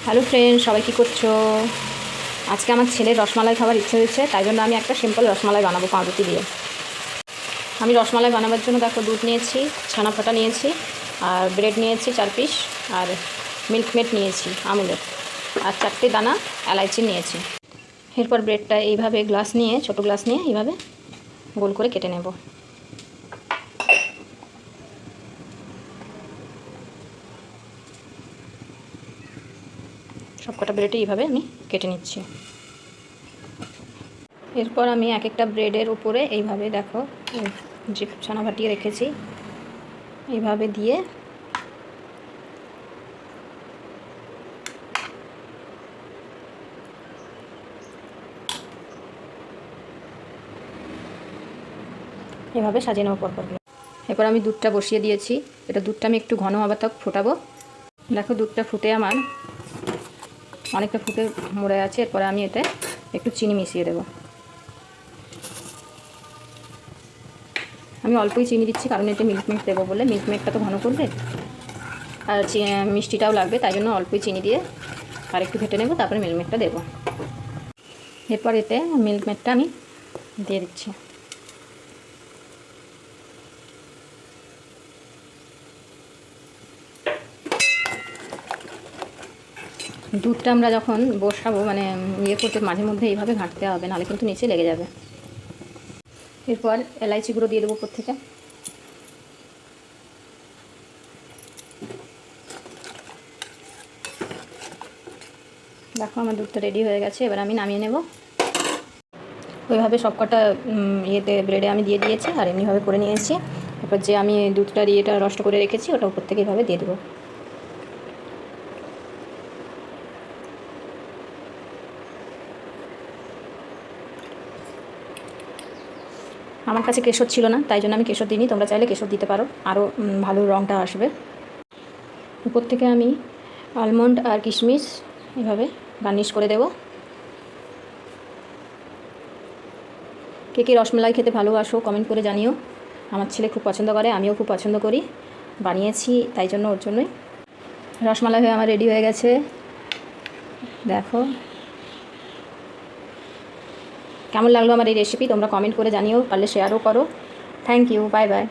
Hello friend, সবাই কী করছো? আজকে আমার ছেলের রসমালাই খাবার ইচ্ছে হয়েছে, তাই জন্য আমি একটা সিম্পল রসমালাই বানাবো পাউরুটি দিয়ে। আমি রসমালাই বানাবার জন্য দেখো দুধ নিয়েছি, ছানা ফাটা নিয়েছি, আর ব্রেড নিয়েছি 4 পিস, আর মিল্কমেড নিয়েছি আমুলের, আর 4টে দানা এলাইচি নিয়েছি। এরপর ব্রেডটা এইভাবে গ্লাস নিয়ে, ছোটো গ্লাস নিয়ে এইভাবে গোল করে কেটে নেব। সবকটা ব্রেডে এইভাবে আমি কেটে নিচ্ছি। এরপর আমি এক একটা ব্রেডের উপরে এইভাবে দেখো যে ছানা ফাটিয়ে রেখেছি এইভাবে দিয়ে এভাবে সাজিয়ে নেবো পরপর। এরপর আমি দুধটা বসিয়ে দিয়েছি। এটা দুধটা আমি একটু ঘন হবার তক ফোটাবো। দেখো দুধটা ফুটে আমার অনেকটা ফুটে মরে আছে। এরপরে আমি এতে একটু চিনি মিশিয়ে দেবো। আমি অল্পই চিনি দিচ্ছি, কারণ এতে মিল্কমেড দেবো বলে। মিল্কমেডটা তো ঘন করবে আর মিষ্টিটাও লাগবে, তাই জন্য অল্পই চিনি দিয়ে আর একটু ঘেটে নেবো, তারপরে মিল্কমেডটা দেবো। এরপর এতে মিল্কমেডটা আমি দিয়ে দিচ্ছি। দুধটা আমরা যখন বসাবো মানে করতে মাঝে মধ্যে এইভাবে ঘাঁটতে হবে, নাহলে কিন্তু নিচে লেগে যাবে। এরপর এলাইচি গুঁড়ো দিয়ে দেবো উপর থেকে। দেখো আমার দুধটা রেডি হয়ে গেছে, এবার আমি নামিয়ে নেব। ওইভাবে সবকটা ব্রেডে আমি দিয়ে দিয়েছি, আর এমনিভাবে করে নিয়েছি। এরপর যে আমি দুধটা রস্ট করে রেখেছি ওটা উপর থেকে এইভাবে দিয়ে দেবো। আমার কাছে কেশর ছিল না, তাই জন্য আমি কেশর দিইনি। তোমরা চাইলে কেশর দিতে পারো, আরও ভালো রঙটা আসবে। উপর থেকে আমি আলমন্ড আর কিশমিশ এভাবে গার্নিশ করে দেব। কে কে রসমালাই খেতে ভালোবাসো কমেন্ট করে জানিও। আমার ছেলে খুব পছন্দ করে, আমিও খুব পছন্দ করি, বানিয়েছি তাই জন্য ওর জন্যই। রসমালাই হয়ে আমার রেডি হয়ে গেছে। দেখো কেমন লাগলো আমার এই রেসিপি, তোমরা কমেন্ট করে জানিও, পারলে শেয়ারও করো। Thank you, bye by.